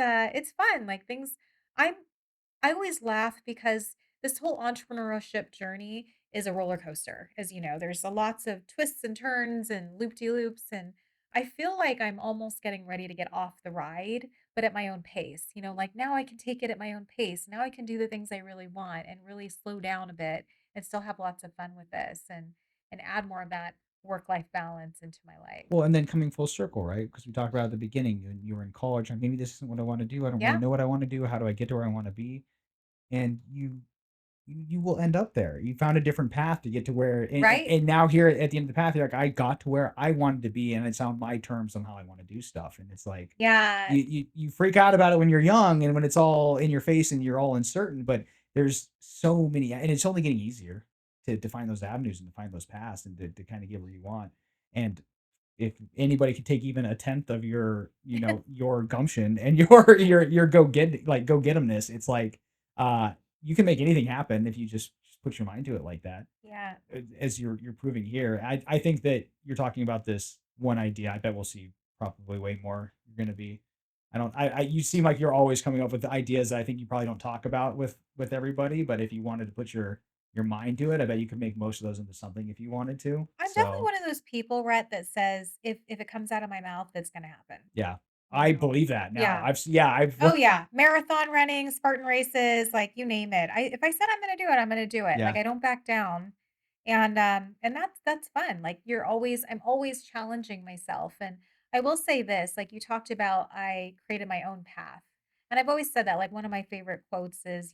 it's fun. Like things I'm I always laugh because this whole entrepreneurship journey is a roller coaster. As you know, there's a lots of twists and turns and loop-de-loops, and I feel like I'm almost getting ready to get off the ride, but at my own pace. Like now I can take it at my own pace. Now I can do the things I really want and really slow down a bit and still have lots of fun with this and add more of that work-life balance into my life. Well, and then coming full circle, right? Because we talked about at the beginning, you were in college, and maybe this isn't what I want to do. I don't really Yeah, know what I want to do. How do I get to where I want to be? And you will end up there. You found a different path to get to where, right? and now here at the end of the path, you're like, I got to where I wanted to be, and it's on my terms on how I want to do stuff. And it's like Yeah, you freak out about it when you're young and when it's all in your face and you're all uncertain. But there's so many, and it's only getting easier to find those avenues and to find those paths and to kind of get where you want. And if anybody could take even a tenth of your, your gumption and your go get 'emness, it's like uh you can make anything happen if you just put your mind to it like that. yeah. As you're proving here, I think that you're talking about this one idea. I bet we'll see probably way more. You're going to be, I don't, you seem like you're always coming up with ideas that I think you probably don't talk about with everybody. But if you wanted to put your mind to it, I bet you could make most of those into something if you wanted to. I'm definitely So one of those people, Rhett, that says if it comes out of my mouth, it's gonna happen, yeah, you I know? believe that now. Yeah. I've Oh, yeah. Marathon running, Spartan races, like, you name it. I if I said I'm gonna do it, I'm gonna do it. Like, yeah, I don't back down. And that's fun. Like, I'm always challenging myself, and I will say this, like, you talked about I created my own path, and I've always said that, like, one of my favorite quotes is,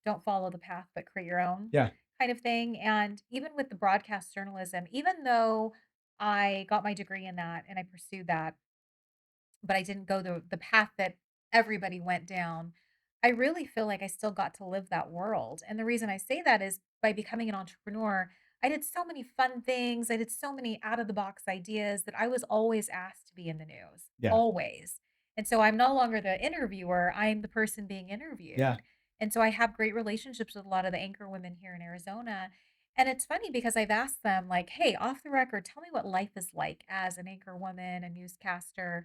"Don't follow the path, but create your own," yeah, kind of thing, and even with the broadcast journalism, even though I got my degree in that and I pursued that, but I didn't go the path that everybody went down. I really feel like I still got to live that world. And the reason I say that is by becoming an entrepreneur, I did so many fun things. I did so many out of the box ideas that I was always asked to be in the news, yeah, always. And so I'm no longer the interviewer, I'm the person being yeah, interviewed. And so I have great relationships with a lot of the anchor women here in Arizona. And it's funny because I've asked them, like, hey, off the record, tell me what life is like as an anchor woman, a newscaster,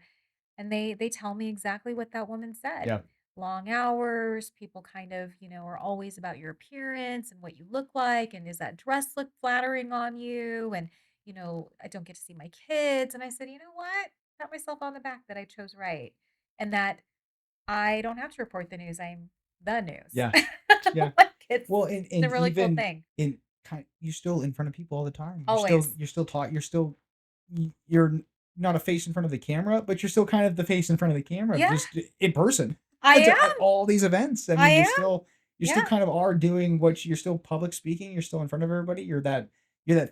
and they tell me exactly what that woman said. yeah. Long hours, people kind of, are always about your appearance and what you look like, and does that dress look flattering on you? And, I don't get to see my kids. And I said, you know what? Pat myself on the back that I chose right. And that I don't have to report the news. I'm the news. Yeah. Yeah. Like it's Well, it's a and really cool even thing. in you're still in front of people all the time. Always. You're still taught. You're not a face in front of the camera, but you're still kind of the face in front of the camera, Yeah, just in person. I At am. all these events. I I mean, am. you still Yeah. kind of are doing what you're still public speaking. You're still in front of everybody. You're that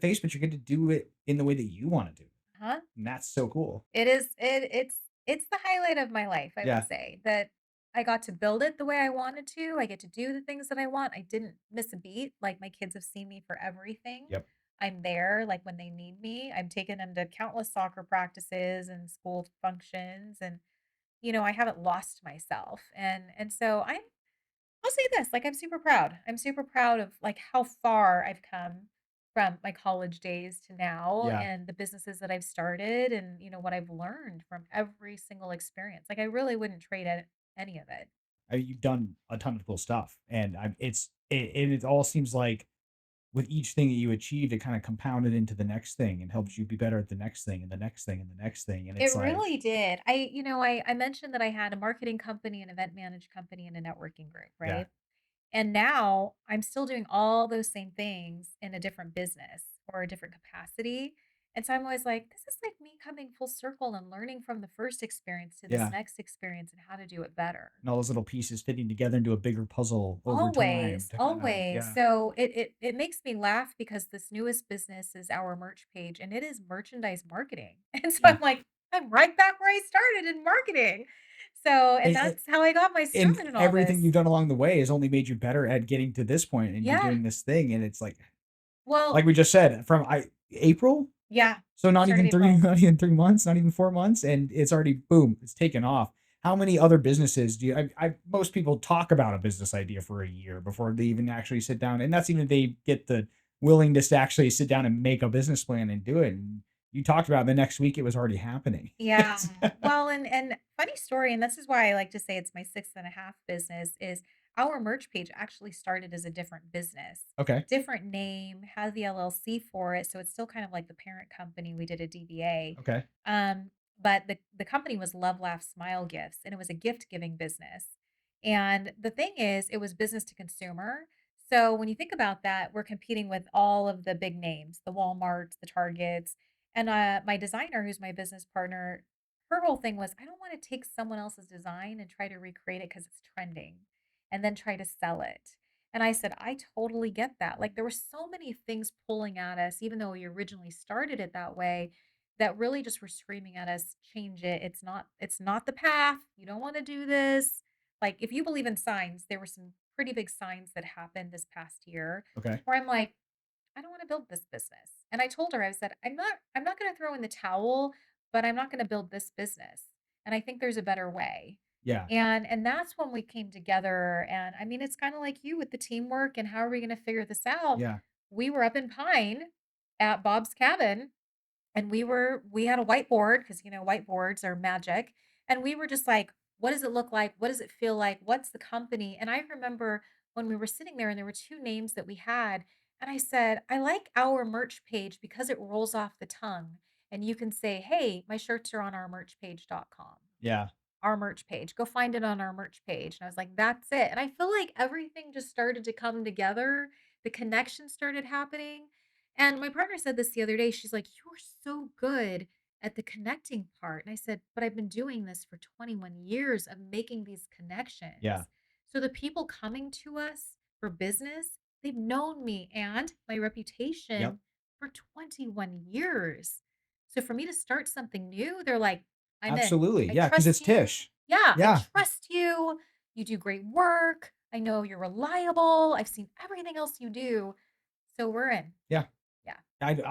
face, but you're going to do it in the way that you want to do it, Huh? and that's so cool. It is it's the highlight of my life, I would Yeah. say, that I got to build it the way I wanted to. I get to do the things that I want. I didn't miss a beat. Like, my kids have seen me for everything. Yep. I'm there, like, when they need me. I'm taking them to countless soccer practices and school functions, and, I haven't lost myself, and so I'll say this, like, I'm super proud. I'm super proud of, like, how far I've come from my college days to now Yeah. and the businesses that I've started and, what I've learned from every single experience. Like, I really wouldn't trade any of it. You've done a ton of cool stuff, and it all seems like with each thing that you achieved, it kind of compounded into the next thing and helps you be better at the next thing and the next thing and the next thing. And It it's like, really did. I mentioned that I had a marketing company, an event managed company, and a networking group, yeah, right? And now I'm still doing all those same things in a different business or a different capacity. And so I'm always like, this is like me coming full circle and learning from the first experience to this yeah. next experience and how to do it better. And all those little pieces fitting together into a bigger puzzle over time Always, to kind of, always. yeah, So it makes me laugh because this newest business is our merch page and it is merchandise marketing. And so yeah. I'm like, I'm right back where I started in marketing. So, and And, that's how I got my and start in all everything this. you've done along the way has only made you better at getting to this point, and you're Yeah. doing this thing. And it's Well, like we just said, from April. yeah. So not Started even three, April. not even 3 months, not even 4 months, and it's already boom, it's taken off. How many other businesses do you? Most people talk about a business idea for a year before they even actually sit down, and that's even if they get the willingness to actually sit down and make a business plan and do it. And you talked about, the next week it was already happening. Yeah. It's Well, and funny story, and this is why I like to say it's my 6.5 business, is our merch page actually started as a different business. Okay, Different name, has the LLC for it, so it's still kind of like the parent company. We did a DBA. okay, Um, but the company was Love Laugh Smile Gifts, and it was a gift giving business. And the thing is, it was business to consumer. So when you think about that, we're competing with all of the big names, the Walmarts, the Targets, and, my designer, who's my business partner, her whole thing was, "I don't wanna take someone else's design and try to recreate it because it's trending, and then try to sell it." And I said, "I totally get that." Like, there were so many things pulling at us, even though we originally started it that way, that really just were screaming at us, "Change it. It's not the path. You don't wanna do this." Like, if you believe in signs, there were some pretty big signs that happened this past year okay. where I'm like, I don't want to build this business. And I told her, I said, I'm not going to throw in the towel, but I'm not going to build this business. And I think there's a better way. Yeah, And that's when we came together. And I mean, it's kind of like you with the teamwork and how are we going to figure this out? yeah, We were up in Pine at Bob's cabin and we had a whiteboard because, whiteboards are magic, and we were just like, "What does it look like? What does it feel like? What's the company?" And I remember when we were sitting there and there were 2 names that we had, and I said, "I like our merch page because it rolls off the tongue, and you can say, 'Hey, my shirts are on our merchpage.com.' yeah, Our merch page. Go find it on our merch page." And I was like, "That's it." And I feel like everything just started to come together. The connection started happening. And my partner said this the other day. She's like, "You're so good at the connecting part." And I said, "But I've been doing this for 21 years of making these yeah, connections." So the people coming to us for business, they've known me and my yep, reputation for 21 years. So for me to start something new, they're like, "I'm in. absolutely, I yeah, because trust it's you. Tish. Yeah, I Yeah, trust you. You do great work. I know you're reliable. I've seen everything else you do. So we're in." yeah. Yeah.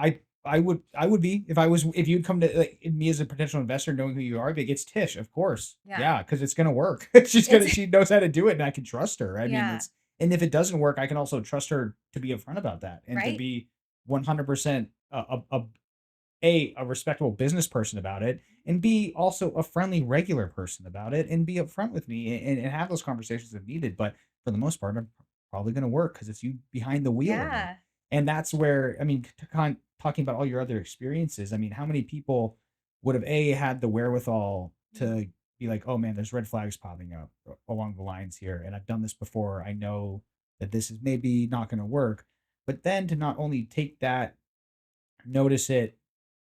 I would be if you'd come to like, me as a potential investor knowing who you are, I'd be like, "It's Tish, of course. Yeah. Yeah, because it's gonna work. It's She knows how to do it, and I can trust her. I mean, yeah, it's and if it doesn't work, I can also trust her to be upfront about that and to right? be 100% a respectable business person about it, and B, also a friendly, regular person about it, and be upfront with me and have those conversations if needed. But for the most part, I'm probably going to work because it's you behind the wheel of it. Yeah. And that's where, I mean, talking about all your other experiences, I mean, how many people would have A, had the wherewithal Mm, to be like, oh man, there's red flags popping up along the lines here. And I've done this before. I know that this is maybe not going to work. But then to not only take that, notice it,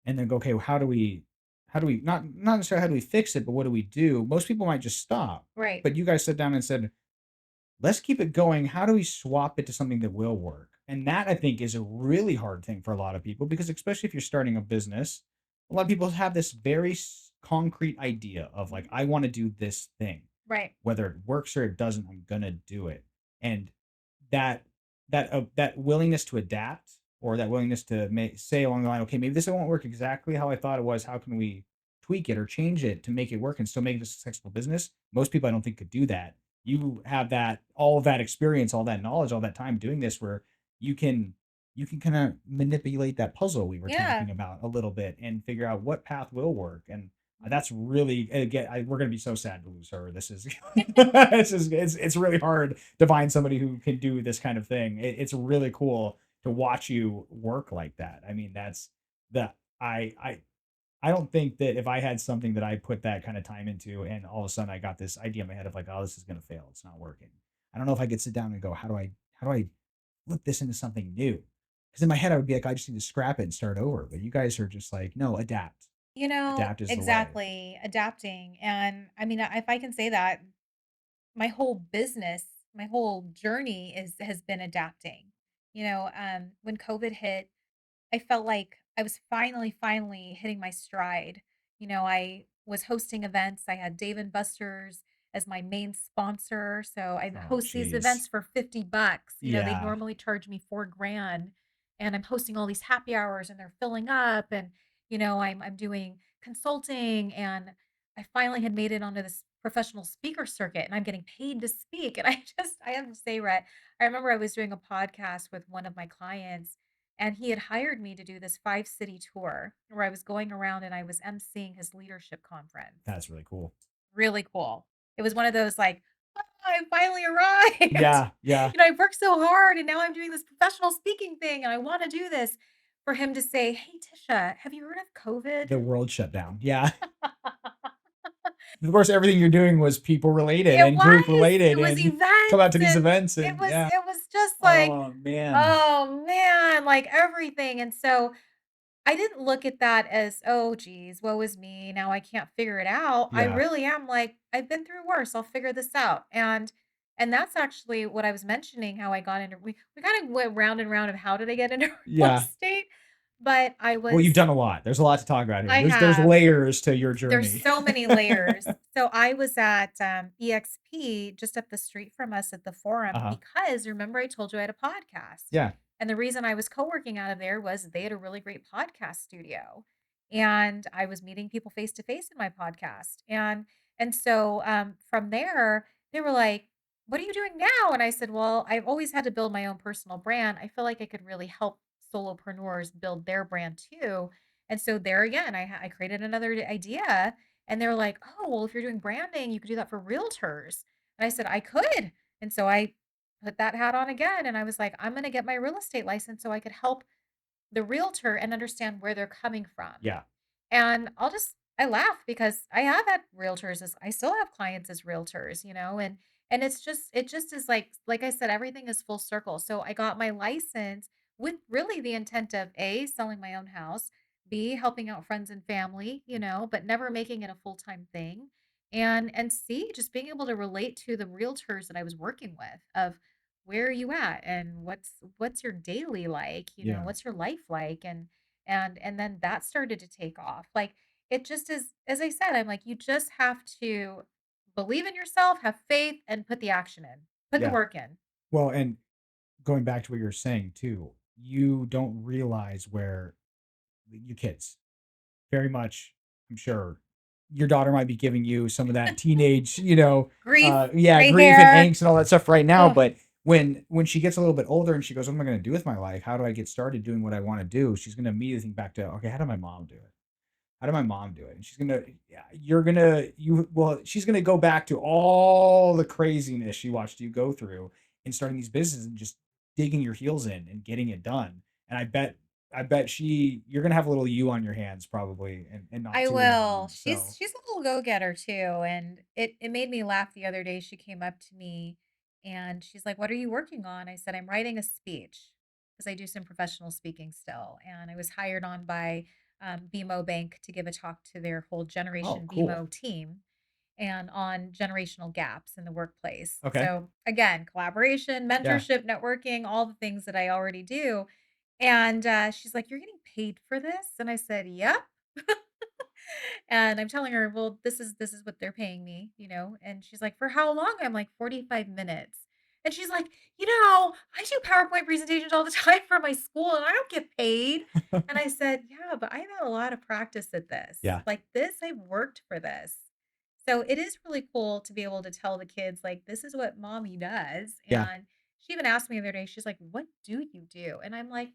and then go, okay, well, how do we not necessarily how do we fix it, but what do we do? Most people might just stop. right. But you guys sat down and said, let's keep it going. How do we swap it to something that will work? And that I think is a really hard thing for a lot of people because especially if you're starting a business, a lot of people have this very concrete idea of like, Mhm. I want to do this thing. Right. Whether it works or it doesn't, I'm gonna do it. And that that willingness to adapt or that willingness to say along the line, okay, maybe this won't work exactly how I thought it was. How can we tweak it or change it to make it work and still make it a successful business? Most people I don't think could do that. You have that all of that experience, all that knowledge, all that time doing this where you can you can kind of manipulate that puzzle we were Yeah. talking about a little bit and figure out what path will work. And Mhm. that's really again, we're gonna be so sad to lose her. This is it's really hard to find somebody who can do this kind of thing. It's really cool to watch you work like that. I mean, that's the I don't think that if I had something that I put that kind of time into and all of a sudden I got this idea in my head of like, oh, this is gonna fail. It's not working. I don't know if I could sit down and go, how do I flip this into something new? Because in my head I would be like, I just need to scrap it and start over. But you guys are just like, no, adapt. Adapt is the way. Exactly. Adapting. And I mean, if I can say that, my whole business, my whole journey has been adapting. When COVID hit, I felt like I was finally hitting my stride. I was hosting events. I had Dave and Buster's as my main sponsor. So I Oh, host these jeez. events for $50. They'd Yeah. normally charge me 4 grand. And I'm hosting all these happy hours and they're filling up. And, I'm doing consulting and I finally had made it onto this professional speaker circuit and I'm getting paid to speak. And I have to say, Rhett, I remember I was doing a podcast with one of my clients and he had hired me to do this 5-city tour where I was going around and I was emceeing his leadership conference. That's really cool. Really cool. It was one of those like, "Oh, I finally arrived." Yeah, yeah. I worked so hard and now I'm doing this professional speaking thing and I wanna do this. For him to say, "Hey, Tisha, have you heard of COVID?" The world shut down. Yeah. Of course, everything you're doing was people related It and group was, related, it was and you come out events to these and events, it and was yeah. it was just like, Oh man. oh man, like everything. And so I didn't look at that as, "Oh, geez, woe is me. Now I can't figure it out." I Yeah. really am like, "I've been through worse. I'll figure this out." And that's actually what I was mentioning, how I got into we kind of went round and round of how did I get into real Yeah. estate, but Well, you've done a lot. There's a lot to talk about here. I There's have. layers to your There's journey. so many layers. So I was at, EXP just up the street from us at the Forum Uh-huh. because remember I told you I had a podcast, Yeah. and the reason I was co-working out of there was they had a really great podcast studio, and I was meeting people face to face in my podcast, and so, from there, they were like, "What are you doing now?" And I said, "Well, I've always had to build my own personal brand. I feel like I could really help solopreneurs build their brand too." And so there again, I created another idea and they were like, "Oh, well, if you're doing branding, you could do that for realtors." And I said, "I could." And so I put that hat on again and I was like, "I'm going to get my real estate license so I could help the realtor and understand where they're coming from." Yeah. And I laugh because I have had realtors as I still have clients as realtors, and it just is like I said, everything is full circle. So I got my license with really the intent of A, selling my own house, B, helping out friends and family, but never making it a full-time thing. And C, just being able to relate to the realtors that I was working with of where are you at and what's your daily like, Yeah. what's your life like and then that started to take off. Like, it just is as I said, I'm like, you just have to believe in yourself, have faith, and put the action in. Put the Yeah. work in. Well, and going back to what you're saying too, you don't realize where your kids very much, I'm sure your daughter might be giving you some of that teenage, Grief, yeah, gray grief and hair. angst and all that stuff right now. Oh, But when she gets a little bit older and she goes, "What am I going to do with my life? How do I get started doing what I want to do?" She's going to immediately think back to, okay, how did my mom do it? How did my mom do it? And she's gonna, yeah, she's gonna go back to all the craziness she watched you go through in starting these businesses and just digging your heels in and getting it done. And I bet you're gonna have a little you on your hands probably, and not I too will. long. She's So, she's a little go-getter too, and it made me laugh the other day. She came up to me and she's like, "What are you working on?" I said, "I'm writing a speech because I do some professional speaking still." And I was hired on by BMO Bank to give a talk to their whole oh, Generation cool. BMO team and on generational gaps in the workplace. Okay. So again, collaboration, Yeah. mentorship, networking, all the things that I already do. And she's like, "You're getting paid for this?" And I said, "Yep." And I'm telling her, "Well, this is what they're paying me." And she's like, "For how long?" I'm like, 45 minutes. And she's like, I do PowerPoint presentations all the time for my school and I don't get paid." And I said, "Yeah, but I've had a lot of practice at this. Yeah. Like this, I've worked for this." So it is really cool to be able to tell the kids, like, this is what mommy does. Yeah. And she even asked me the other day, she's like, "What do you do?" And I'm like,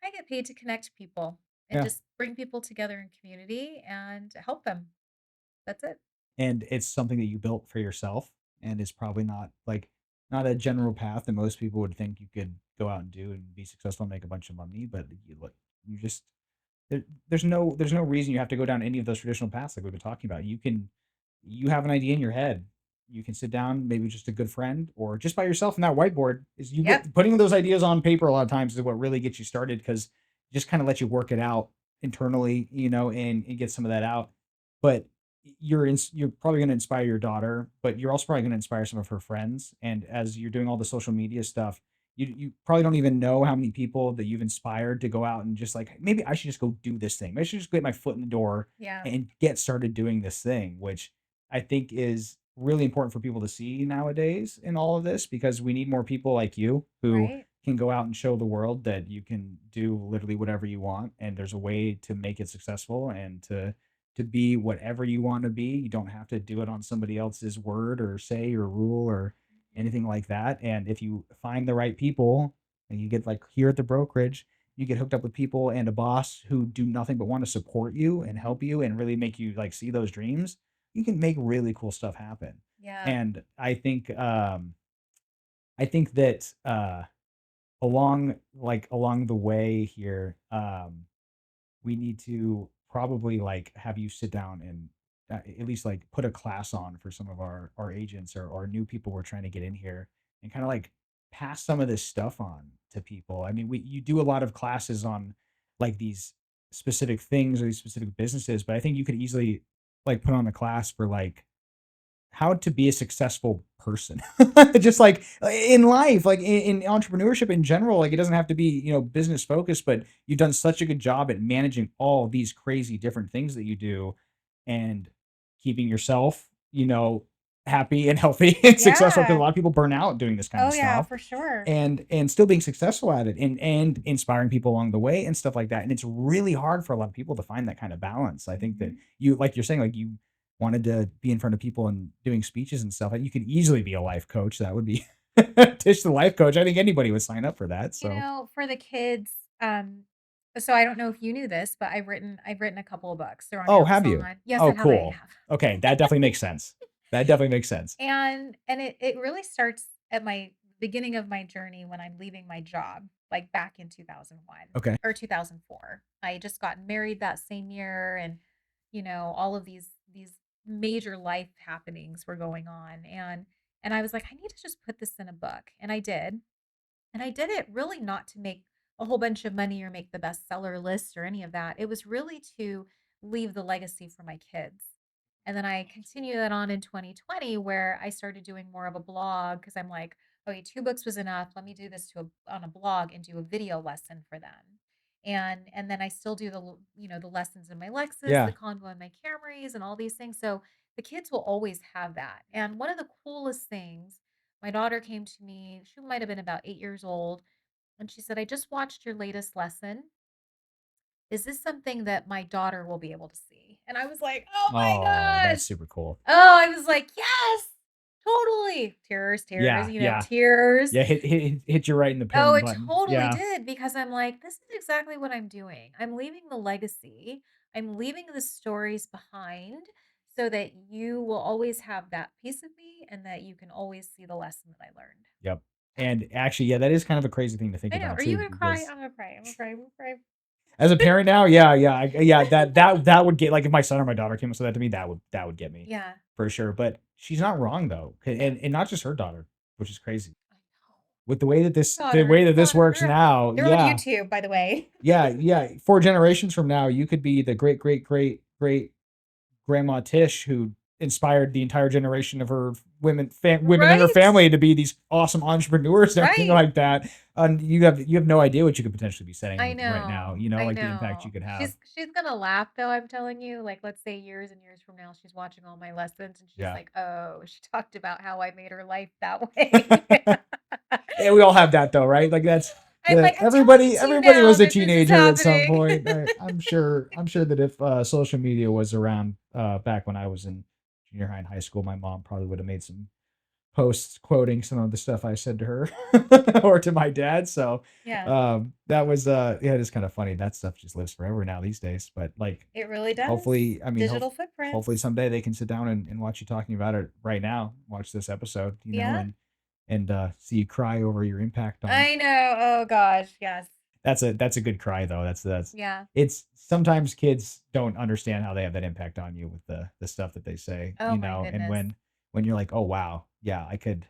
I get paid to connect people and Yeah. just bring people together in community and help them. That's it. And it's something that you built for yourself, and is probably not a general path that most people would think you could go out and do and be successful and make a bunch of money. But you just there's no reason you have to go down any of those traditional paths like we've been talking about. You have an idea in your head. You can sit down, maybe just a good friend or just by yourself in that whiteboard. Is you Yep. get putting those ideas on paper a lot of times is what really gets you started, because just kind of let you work it out internally, and get some of that out. But you're probably going to inspire your daughter, but you're also probably going to inspire some of her friends. And as you're doing all the social media stuff, you probably don't even know how many people that you've inspired to go out and just like, maybe I should just go do this thing. Maybe I should just get my foot in the door Yeah. and get started doing this thing, which I think is really important for people to see nowadays in all of this, because we need more people like you who Right. can go out and show the world that you can do literally whatever you want, and there's a way to make it successful and to be whatever you want to be. You don't have to do it on somebody else's word or say or rule or Mhm. anything like that. And if you find the right people and you get like here at the brokerage, you get hooked up with people and a boss who do nothing but want to support you and Mhm. help you and really make you like see those dreams, you can make really cool stuff happen. Yeah. And I think that along the way here, we need to probably like have you sit down and at least like put a class on for some of our agents or new people we're trying to get in here and kind of like pass some of this stuff on to people. I mean, we you do a lot of classes on like these specific things or these specific businesses, but I think you could easily like put on a class for like how to be a successful person. Just like in life, like in entrepreneurship in general, like it doesn't have to be, business focused, but you've done such a good job at managing all these crazy different things that you do and keeping yourself, happy and healthy and successful because a Yeah. lot of people burn out doing this kind Oh, of yeah, stuff for sure. and still being successful at it and inspiring people along the way and stuff like that. And it's really hard for a lot of people to find that kind of balance. I think that Mhm. you like you're saying, like you wanted to be in front of people and doing speeches and stuff. And you could easily be a life coach. That would be Tish the life coach. I think anybody would sign up for that. So For the kids, so I don't know if you knew this, but I've written a couple of books. They're on oh, have you? Amazon. Yes, Oh, I cool. Okay, have. that definitely makes sense. That definitely makes sense. And it really starts at my beginning of my journey when I'm leaving my job, like back in 2001 Okay. or 2004. I had just gotten married that same year, and all of these major life happenings were going on, and I was like, I need to just put this in a book. And I did. And I did it really not to make a whole bunch of money or make the bestseller list or any of that. It was really to leave the legacy for my kids. And then I continued that on in 2020 where I started doing more of a blog because I'm like, okay, 2 books was enough. Let me do this on a blog and do a video lesson for them. And then I still do the lessons in my Lexus, the Yeah. Convo in my Camrys, and all these things. So the kids will always have that. And one of the coolest things, my daughter came to me, she might have been about 8 years old, and she said, I just watched your latest lesson. Is this something that my daughter will be able to see? And I was like, oh my Oh, that's gosh. super cool. Oh, I was like, yes, totally. Tears, tears, Yeah. Yeah. tears. Yeah. Hit you right in the Oh, parent it button. totally Yeah. did because I'm like, this is exactly what I'm doing. I'm leaving the legacy. I'm leaving the stories behind so that you will always have that piece of me and that you can always see the lesson that I learned. Yep. And actually, yeah, that is kind of a crazy thing to think I know. about Are you too, gonna cry? because I'm gonna cry. I'm gonna cry. I'm gonna cry. as a parent now, yeah, yeah, yeah, that would get like if my son or my daughter came and said that to me, that would get me Yeah. for sure. But she's not wrong though, No. and not just her daughter, which is crazy. I know. With the way that Daughter the way and that this works daughter. now, They're on yeah, YouTube, by the way. yeah, yeah. 4 generations from now, you could be the great, great, great, great grandma Tish who inspired the entire generation of her women in her Right? family to be these awesome entrepreneurs and everything Right. like that. And you have no idea what you could potentially be setting them I up with right now. know. I Like the impact you know. could have. She's gonna laugh though, I'm telling you. Like, let's say years and years from now, she's watching all my lessons and she's Yeah. like, oh, she talked about how I made her life that way. Yeah, we all have that though, right? Like that's I'm the like, I'm telling it to you everybody now was a that this is teenager at some happening. point. I'm sure that if social media was around back when I was in junior high and high school, my mom probably would have made some posts quoting some of the stuff I said to her or to my dad. So Yeah, that was yeah, it's kind of funny. That stuff just lives forever now these days. But like it really does. hopefully, I mean, Digital hopefully footprints. someday they can sit down and watch you talking about it right now, watch this episode, Yeah, and see you cry over your impact on. I know. Oh gosh, yes. That's a good cry though. That's Yeah. it's sometimes kids don't understand how they have that impact on you with the stuff that they say, Oh my and goodness. when you're like, oh wow, yeah, I could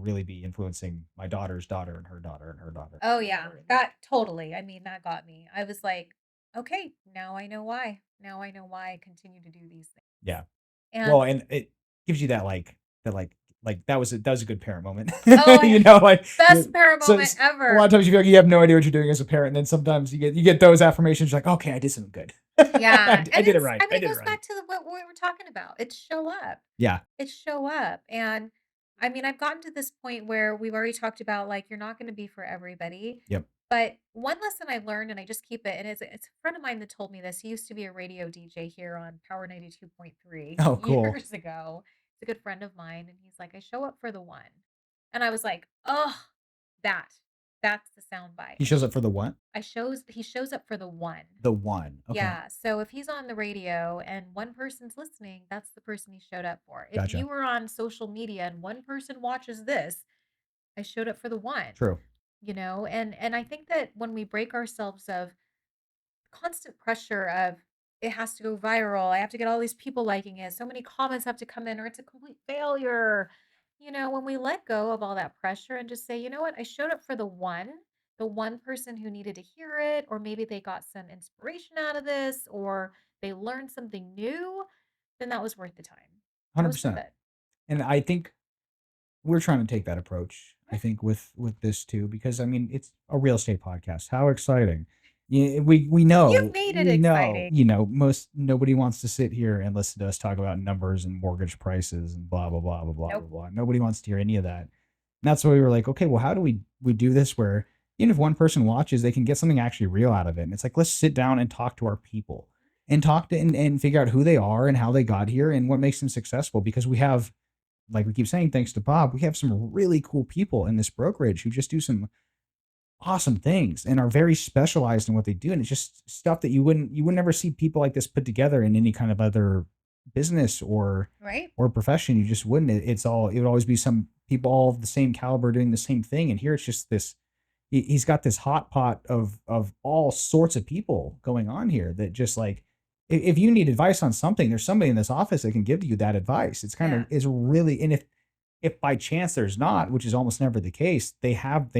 really be influencing my daughter's daughter and her daughter and her daughter. Oh yeah, that totally. I mean, that got me. I was like, okay, now I know why. Now I know why I continue to do these things. Yeah. Well, And and it gives you that that was a good parent moment. oh, Like best parent so moment a lot of ever. times you feel like you have no idea what you're doing as a parent, and then sometimes you get those affirmations. You're like, okay, I did something good. Yeah, I and did it right. I it did it goes right. back to what we were talking about. It's show up. Yeah. It's show up. And I mean, I've gotten to this point where we've already talked about like you're not going to be for everybody. Yep. But one lesson I learned, and I just keep it, and it's a friend of mine that told me this. He used to be a radio DJ here on Power 92.3 Oh, cool. years ago. It's a good friend of mine, and he's like, I show up for the one. And I was like, oh, that. That's the soundbite. He shows up for the what? He shows up for the one. The one. Okay. Yeah, so if he's on the radio and one person's listening, that's the person he showed up for. If you Gotcha. were on social media and one person watches this, I showed up for the one, True. and I think that when we break ourselves of constant pressure of it has to go viral, I have to get all these people liking it, so many comments have to come in or it's a complete failure. When we let go of all that pressure and just say, "You know what? I showed up for the one person who needed to hear it, or maybe they got some inspiration out of this, or they learned something new," then that was worth the time. That was worth 100%. it. And I think we're trying to take that approach, I Yeah. think, with this too, because I mean, it's a real estate podcast. How exciting. Yeah, we You've know, made it exciting. most nobody wants to sit here and listen to us talk about numbers and mortgage prices and blah blah blah blah blah blah Nope. blah. Nobody wants to hear any of that. And that's why we were like, okay, well, how do we do this where even if one person watches, they can get something actually real out of it. And it's like, let's sit down and talk to our people and talk to and figure out who they are and how they got here and what makes them successful because we have, like we keep saying, thanks to Bob, we have some really cool people in this brokerage who just do some awesome things and are very specialized in what they do. And it's just stuff that you would never see people like this put together in any kind of other business Right? or profession. You just wouldn't. It would always be some people all of the same caliber doing the same thing. And here it's just this he's got this hot pot of all sorts of people going on here that just like if you need advice on something, there's somebody in this office that can give you that advice. It's kind of Yeah. is really and if by chance there's not, which is almost never the case, they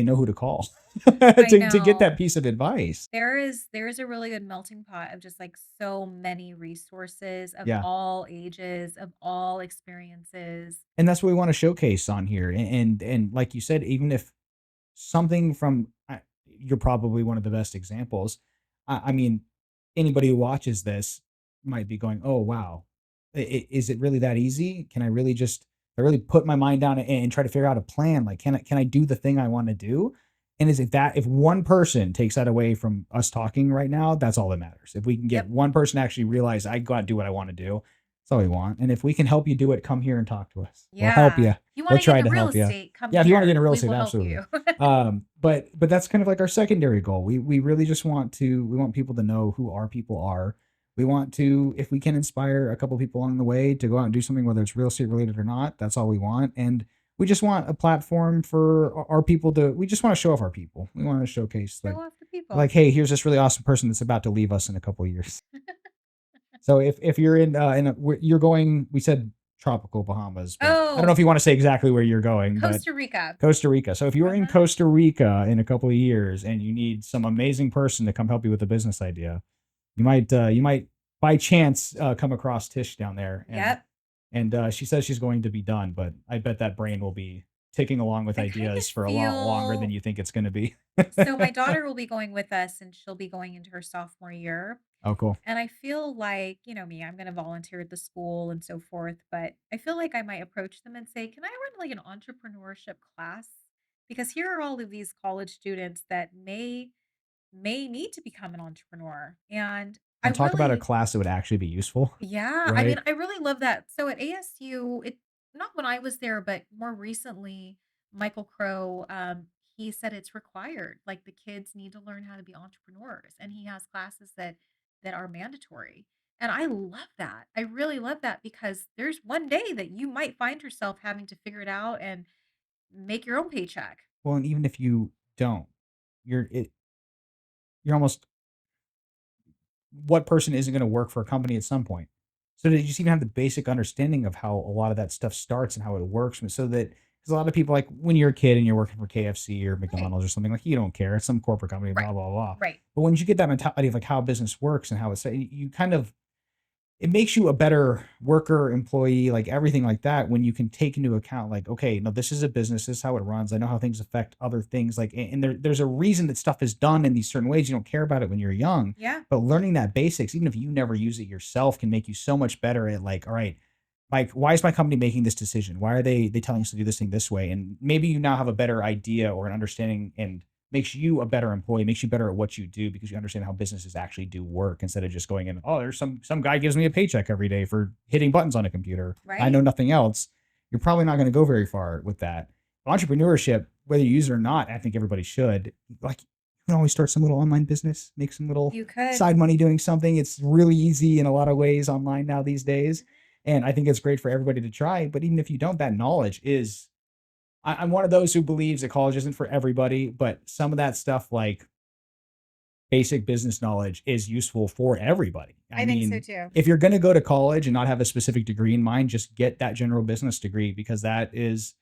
know who to call I to get that know. piece of advice. There is a really good melting pot of just, like, so many resources of Yeah. all ages, of all experiences. And that's what we want to showcase on here. And like you said, even if something from you're probably one of the best examples. I mean, anybody who watches this might be going, "Oh wow, is it really that easy? Can I really just I really put my mind down and try to figure out a plan? Like, can I do the thing I want to do?" And is it that if one person takes that away from us talking right now, that's all that matters. If we can get Yep. one person to actually realize I got to do what I want to do, that's all we want. And if we can help you do it, come here and talk to us. We'll help Yeah. you. If you We'll wanna get try into to real help you. estate, come Yeah, if you want to get here. into real We estate, will help absolutely. you. But that's kind of like our secondary goal. We really just we want people to know who our people are. We want to, if we can inspire a couple people along the way to go out and do something, whether it's real estate related or not, that's all we want. And we just want a platform for our people to. We just want to show off our people. We want to showcase Show off the people. like, hey, here's this really awesome person that's about to leave us in a couple of years. So if you're you're going, we said tropical Bahamas, but I don't know if Oh, you want to say exactly where you're going, but Costa Rica. Costa Rica. So if you're in Uh-huh. Costa Rica in a couple of years and you need some amazing person to come help you with a business idea, you might by chance come across Tish down there, Yep. and she says she's going to be done, but I bet that brain will be ticking along with I kind of ideas for a lot longer than feel you think it's going to be. so my daughter will be going with us, and she'll be going into her sophomore year. Oh, cool. And I feel like, me, I'm gonna volunteer at the school and so forth, but I feel like I might approach them and say, "Can I run, like, an entrepreneurship class?" Because here are all of these college students that may need to become an entrepreneur, and I And talk about a really class that would actually be useful, yeah, I mean, right? I really love that. So at ASU, not when I was there, but more recently, Michael Crow, he said it's required. Like the kids need to learn how to be entrepreneurs, and he has classes that are mandatory. And I love that. I really love that because there's one day that you might find yourself having to figure it out and make your own paycheck. Well, and even if you don't, you're almost what person isn't going to work for a company at some point? So that you just even have the basic understanding of how a lot of that stuff starts and how it works. So that because a lot of people like when you're a kid and you're working for KFC or Right. McDonald's or something like you don't care. It's some corporate company, Right. blah blah blah. Right. But when you get that mentality of like how business works and how it's you kind of it makes you a better worker, employee, like everything like that when you can take into account like, okay, no, this is a business, this is how it runs. I know how things affect other things. Like and there's a reason that stuff is done in these certain ways. You don't care about it when you're young. Yeah. But learning that basics, even if you never use it yourself, can make you so much better at like, all right, like why is my company making this decision? Why are they telling us to do this thing this way? And maybe you now have a better idea or an understanding and makes you a better employee, makes you better at what you do because you understand how businesses actually do work instead of just going in, oh, there's some guy gives me a paycheck every day for hitting buttons on a computer. I know Right. nothing else. You're probably not going to go very far with that. Entrepreneurship, whether you use it or not, I think everybody should. Like, you can always start some little online business, make some little You could. side money doing something. It's really easy in a lot of ways online now these days. Mhm. And I think it's great for everybody to try. But even if you don't, that knowledge is, I'm one of those who believes that college isn't for everybody, but some of that stuff, like basic business knowledge, is useful for everybody. I I think so mean, too. if you're going to go to college and not have a specific degree in mind, just get that general business degree, because that is,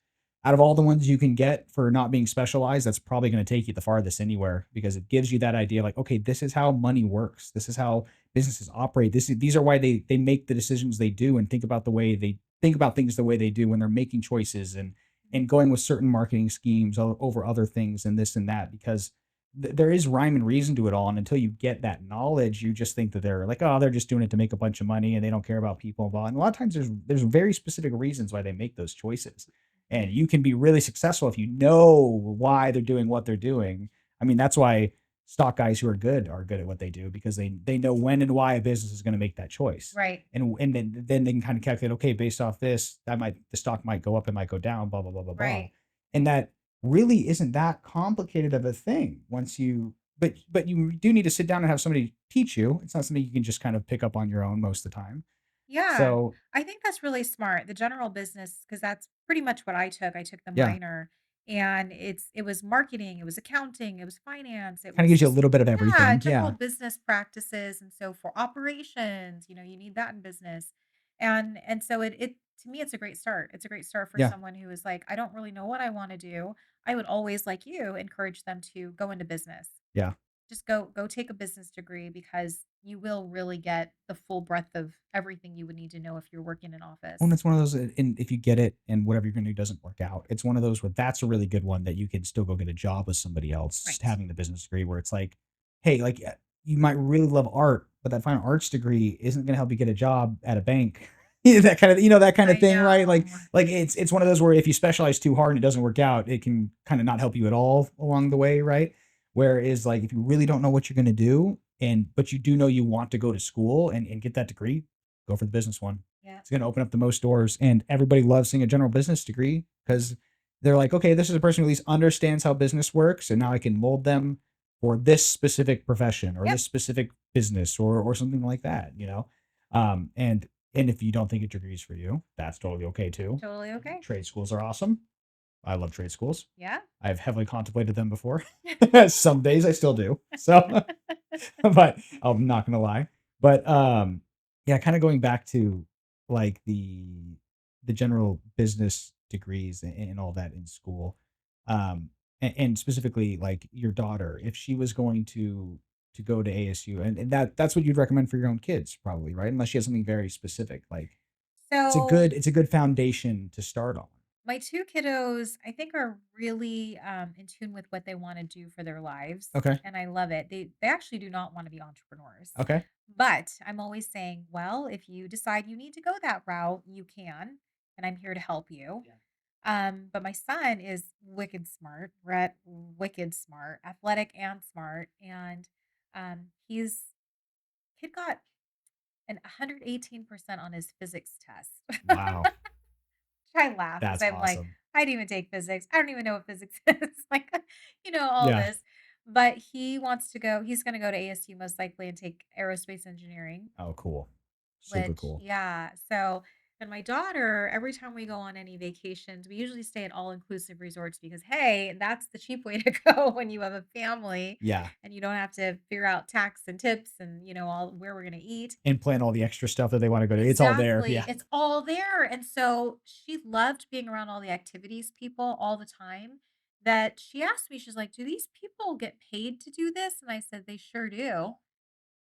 out of all the ones you can get for not being specialized, that's probably going to take you the farthest anywhere, because it gives you that idea like, okay, this is how money works. This is how businesses operate. These are why they make the decisions they do, and think about the way they think about things the way they do when they're making choices, and Mhm. going with certain marketing schemes over other things and this and that, because there is rhyme and reason to it all. And until you get that knowledge, you just think that they're like, oh, they're just doing it to make a bunch of money and they don't care about people involved. And a lot of times there's very specific reasons why they make those choices. And you can be really successful if you know why they're doing what they're doing. I mean, that's why stock guys who are good at what they do, because they know when and why a business is going to make that choice. Right. And then they can kind of calculate, okay, based off this, the stock might go up, it might go down, blah blah blah blah blah. Right. And that really isn't that complicated of a thing once you, but you do need to sit down and have somebody teach you. It's not something you can just kind of pick up on your own most of the time. Yeah. So, I think that's really smart. The general business, because that's pretty much what I took. I took the yeah, minor, and it was marketing, it was accounting, it was finance, it kind of was gives you a just, little bit of yeah, everything. general Yeah. business practices. And so for operations, you need that in business. And so it to me it's a great start. It's a great start for Yeah. someone who is like, I don't really know what I want to do. I would always, like you, encourage them to go into business. Yeah. Just go take a business degree, because you will really get the full breadth of everything you would need to know if you're working in Well, office. and it's one of those, and if you get it and whatever you're going to do doesn't work out, it's one of those where that's a really good one that you can still go get a job with somebody else, just Right. having the business degree, where it's like, hey, like, you might really love art, but that fine arts degree isn't going to help you get a job at a bank. Yeah, that kind of, that kind of I thing, right? know. Like it's one of those where if you specialize too hard and it doesn't work out, it can kind of not help you at all along the way, right? Whereas like if you really don't know what you're going to do, and but you do know you want to go to school and get that degree, go for the business one. Yeah. It's going to open up the most doors, and everybody loves seeing a general business degree, because they're like, okay, this is a person who at least understands how business works, and now I can mold them for this specific profession or Yep. this specific business or something like that, and if you don't think a degree is for you, that's totally okay too. Totally okay. Trade schools are awesome. I love trade schools. Yeah. I've heavily contemplated them before. Some days I still do. So, but I'm not gonna lie. But yeah, kind of going back to like the general business degrees and all that in school. And specifically like your daughter, if she was going to go to ASU, and that's what you'd recommend for your own kids, probably, right? Unless she has something very specific. Like So it's a good foundation to start on. my two kiddos, I think, are really in tune with what they want to do for their lives, Okay. and I love it. They actually do not want to be entrepreneurs, Okay. but I'm always saying, well, if you decide you need to go that route, you can, and I'm here to help you. Yeah. But my son is wicked smart, Brett, wicked smart, athletic and smart, and he's kid got an 118% on his physics test. Wow. I laugh because That's I'm like, awesome. I didn't even take physics. I don't even know what physics is. Like, all Yeah. this. But he's going to go to ASU most likely and take aerospace engineering, Oh, cool. Super which, cool. yeah. So, and my daughter, every time we go on any vacations, we usually stay at all inclusive resorts because, hey, that's the cheap way to go when you have a family Yeah. and you don't have to figure out tax and tips and, all where we're going to eat. And plan all the extra stuff that they wanna go to. It's all there. Exactly. Yeah. It's all there. And so she loved being around all the activities people all the time, that she asked me, she's like, "Do these people get paid to do this?" And I said, "They sure do."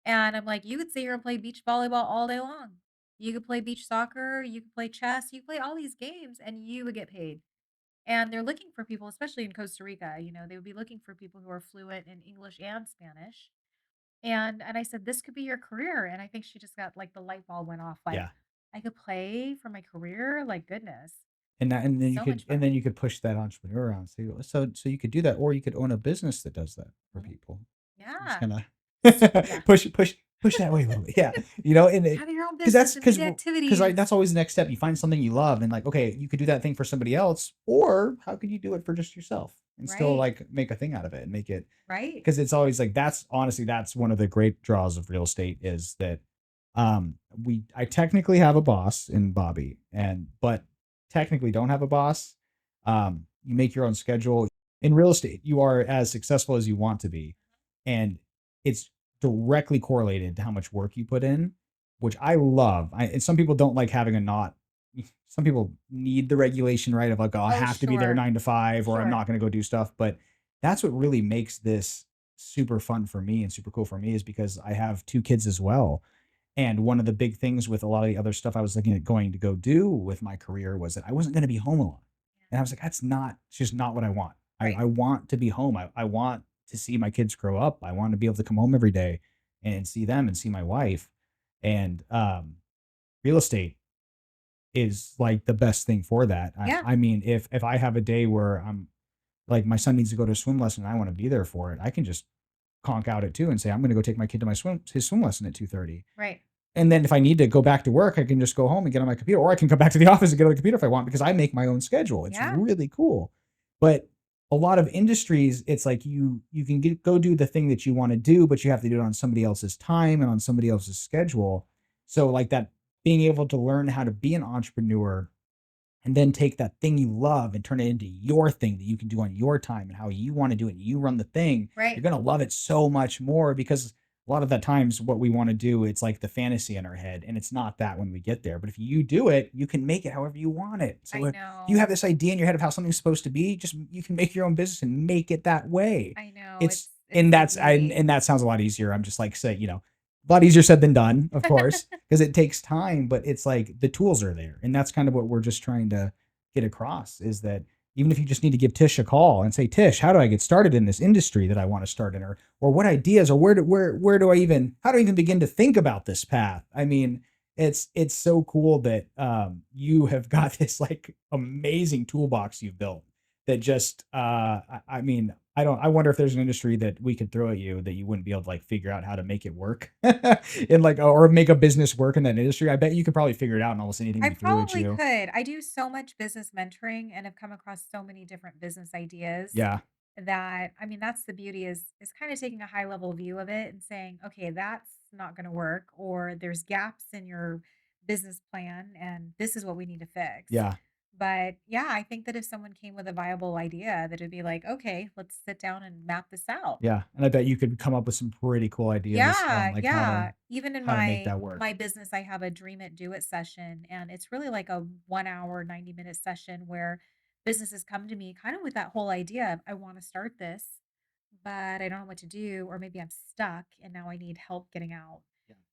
And I'm like, "You could sit here and play beach volleyball all day long. You could play beach soccer, you could play chess, you could play all these games and you would get paid." And they're looking for people, especially in Costa Rica, they would be looking for people who are fluent in English and Spanish. And I said, "This could be your career." And I think she just got, like, the light bulb went off, like, Yeah. "I could play for my career? Like, goodness." And then you So could, much fun. push that entrepreneur around. So you could do that, or you could own a business that does that for Mhm. people. Just Yeah. kinda Yeah. push that way a little bit. Yeah. And Have your own because business and do the because activities. that's always the next step. You find something you love and like, okay, you could do that thing for somebody else, or how could you do it for just yourself? and still Right. like make a thing out of it and make it, Right. because it's always like that's honestly that's one of the great draws of real estate is that we I technically have a boss in Bobby, and but technically don't have a boss. You make your own schedule. In real estate you are as successful as you want to be, and it's directly correlated to how much work you put in, which I love. And some people don't like having a not, some people need the regulation, right? Of like, oh, I Oh, have to be there sure. 9 to 5, or I'm Sure. not going to go do stuff. But that's what really makes this super fun for me and super cool for me, is because I have 2 kids as well. And one of the big things with a lot of the other stuff I was looking at going to go do with my career was that I wasn't going to be home a lot. Yeah. And I was like, that's not, it's just not what I want. Right. I want to be home. I want to see my kids grow up. I want to be able to come home every day and see them and see my wife. And real estate is like the best thing for that. Yeah. I mean, if I have a day where I'm like my son needs to go to a swim lesson and I want to be there for it, I can just conk out at 2 and say I'm going to go take my kid to my swim lesson at 2:30. Right. And then if I need to go back to work, I can just go home and get on my computer, or I can come back to the office and get on the computer if I want, because I make my own schedule. It's Yeah. really cool. But a lot of industries, it's like you can go do the thing that you want to do, but you have to do it on somebody else's time and on somebody else's schedule. So like that, being able to learn how to be an entrepreneur and then take that thing you love and turn it into your thing that you can do on your time and how you want to do it. And you run the thing. You're Right. going to love it so much more, because a lot of the times what we want to do, it's like the fantasy in our head, and it's not that when we get there. But if you do it, you can make it however you want it. So I if you know. have this idea in your head of how something's supposed to be, just you can make your own business and make it that way. I know. It's It's and the that's beauty. and that sounds a lot easier. I'm just like say, a lot easier said than done, of course, because it takes time, but it's like the tools are there. And that's kind of what we're just trying to get across, is that even if you just need to give Tish a call and say, Tish, how do I get started in this industry that I want to start in? Or what ideas, or where do I even, how do I even begin to think about this path? I mean, it's so cool that you have got this like amazing toolbox you've built that just I mean, I wonder if there's an industry that we could throw at you that you wouldn't be able to like figure out how to make it work in like, or make a business work in that industry. I bet you could probably figure it out in almost anything I we threw at probably you. could. I do so much business mentoring and have come across so many different business ideas Yeah. that I mean that's the beauty is kind of taking a high level view of it and saying, okay, that's not going to work, or there's gaps in your business plan and this is what we need to fix. Yeah. But yeah, I think that if someone came with a viable idea, that it'd be like, okay, let's sit down and map this out. Yeah, and I bet you could come up with some pretty cool ideas on, Yeah, like, yeah. Even in how to make that my work. business, I have a dream it, do it session, and it's really like a 1 hour, 90-minute session where businesses come to me kind of with that whole idea of I want to start this, but I don't know what to do, or maybe I'm stuck and now I need help getting out.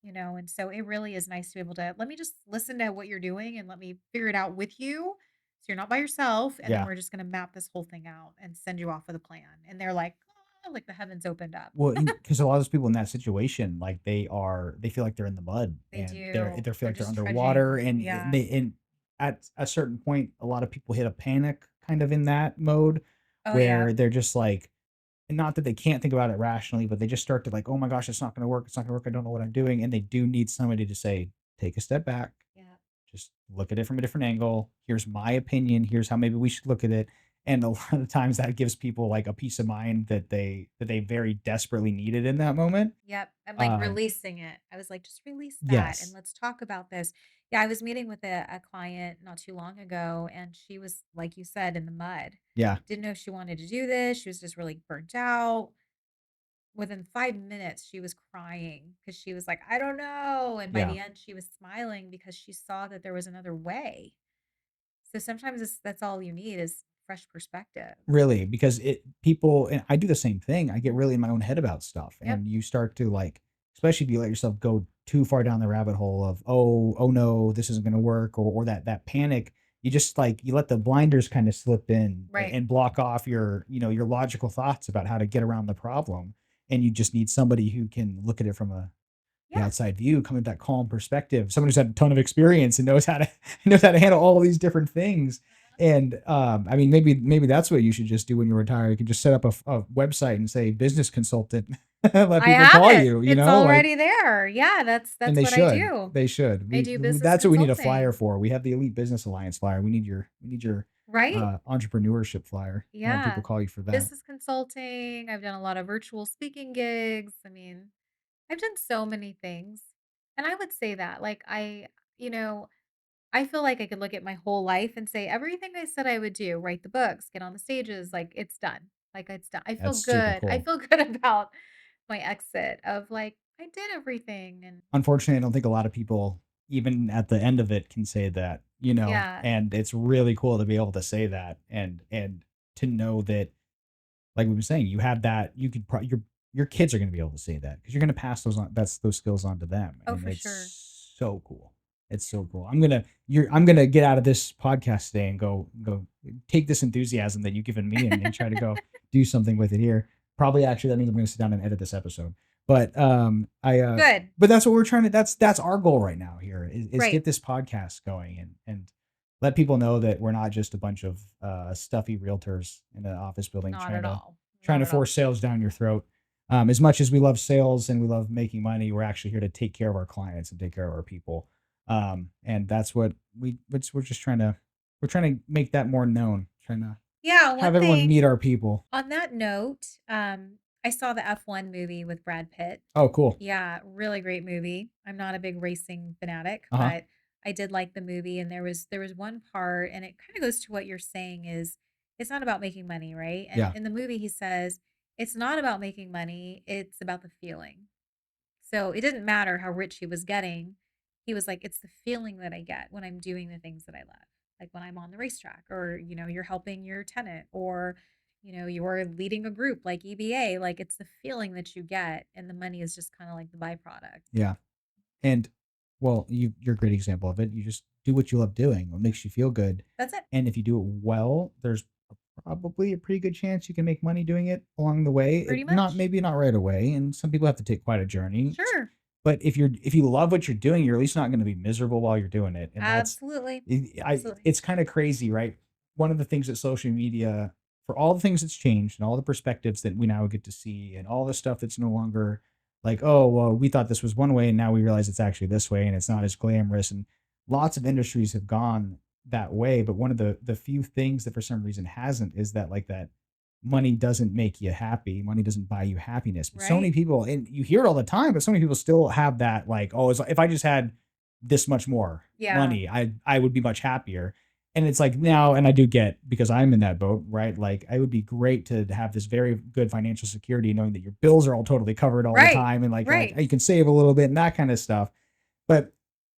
Yeah. And so it really is nice to be able to let me just listen to what you're doing and let me figure it out with you. So you're not by yourself. And then Yeah. we're just going to map this whole thing out and send you off with a plan. And they're like, "Ah," like the heavens opened up. Well, because a lot of those people in that situation, like, they feel like they're in the mud, They and do. they feel They're like they're just underwater, trudging. and Yeah. and at a certain point, a lot of people hit a panic kind of in that mode, Oh, yeah. where they're just like, and not that they can't think about it rationally, but they just start to like, "Oh my gosh, it's not gonna work. It's not gonna work. I don't know what I'm doing." And they do need somebody to say, "Take a step back. Yeah. Just look at it from a different angle. Here's my opinion. Here's how maybe we should look at it." And a lot of times that gives people like a peace of mind that they very desperately needed in that moment. Yep. I'm like Um, releasing it. I was like, just release that and yes. let's talk about this. Yeah. I was meeting with a client not too long ago, and she was, like you said, in the mud. Yeah. Didn't know if she wanted to do this. She was just really burnt out. Within 5 minutes, she was crying because she was like, I don't know. And by Yeah. the end, she was smiling because she saw that there was another way. So sometimes that's all you need is fresh perspective. Really, because it people, and I do the same thing. I get really in my own head about stuff, Yep. and you start to like, especially if you let yourself go too far down the rabbit hole of, oh no, this isn't going to work, or that panic. You just like, you let the blinders kind of slip in Right. and block off your, your logical thoughts about how to get around the problem, and you just need somebody who can look at it from the Yeah. outside view, come with that calm perspective. Someone who's had a ton of experience and knows how to knows how to handle all of these different things. And I mean, maybe that's what you should just do when you retire. You can just set up a website and say business consultant, let I people have call it. you. It's Like, already there. Yeah, and that's they what I should, do. they should. I do business That's what we need a flyer consulting. for. We have the Elite Business Alliance flyer. We need your Right? entrepreneurship flyer. People Yeah. call you for that. Business consulting, I've done a lot of virtual speaking gigs. I mean, I've done so many things. And I would say that, like, you know, I feel like I could look at my whole life and say everything I said I would do, write the books, get on the stages, like it's done. Like it's done. I feel That's super good. I cool. feel good about my exit of like I did everything and Unfortunately, I don't think a lot of people, even at the end of it, can say that, yeah. and it's really cool to be able to say that and to know that, like we were saying, you have that, you could your kids are going to be able to say that because you're going to pass those skills on to them, Oh, and for sure. it's so cool. It's Yeah. so cool. I'm gonna get out of this podcast today and go take this enthusiasm that you've given me and try to go do something with it here. Probably actually that means I'm gonna sit down and edit this episode. But Good. but that's what we're trying to that's our goal right now here is Right. get this podcast going and let people know that we're not just a bunch of stuffy realtors in an office building Not at all. trying Not to at all. force sales down your throat. As much as we love sales and we love making money, we're actually here to take care of our clients and take care of our people. And that's what we're just we're trying to make that more known, trying to Yeah, have one everyone thing meet our people. on that note, I saw the F1 movie with Brad Pitt. Oh, cool. Yeah, really great movie. I'm not a big racing fanatic, Uh huh. but I did like the movie and there was one part and it kind of goes to what you're saying is it's not about making money, right? And Yeah. in the movie he says it's not about making money, it's about the feeling. So it didn't matter how rich he was getting. He was like, it's the feeling that I get when I'm doing the things that I love. Like when I'm on the racetrack, or, you're helping your tenant, or, you're leading a group like EBA. Like it's the feeling that you get, and the money is just kind of like the byproduct. Yeah. And well, you're a great example of it. You just do what you love doing, what makes you feel good. That's it. And if you do it well, there's probably a pretty good chance you can make money doing it along the way. Pretty Not much. maybe not right away, and some people have to take quite a journey. Sure. But if you love what you're doing, you're at least not going to be miserable while you're doing it. And that's Absolutely. I Absolutely. it's kind of crazy, right? One of the things that social media, for all the things that's changed and all the perspectives that we now get to see and all the stuff that's no longer like, oh, well, we thought this was one way and now we realize it's actually this way and it's not as glamorous. And lots of industries have gone that way. But one of the few things that for some reason hasn't is that like that money doesn't make you happy. Money doesn't buy you happiness. But so many Right? people, and you hear it all the time, but so many people still have that like, oh, if I just had this much more Yeah. money, I would be much happier. And it's like now, and I do get because I'm in that boat, right? Like it would be great to have this very good financial security, knowing that your bills are all totally covered all the Right. time, and like Right. you can save a little bit and that kind of stuff. But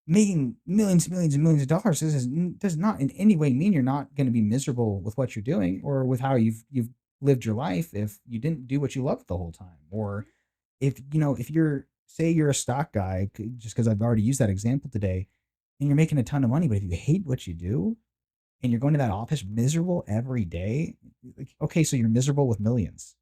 making millions and millions of dollars does not in any way mean you're not going to be miserable with what you're doing or with how you've lived your life if you didn't do what you loved the whole time, or if if you're say you're a stock guy, just because I've already used that example today, and you're making a ton of money, but if you hate what you do and you're going to that office miserable every day, like, okay, so you're miserable with millions.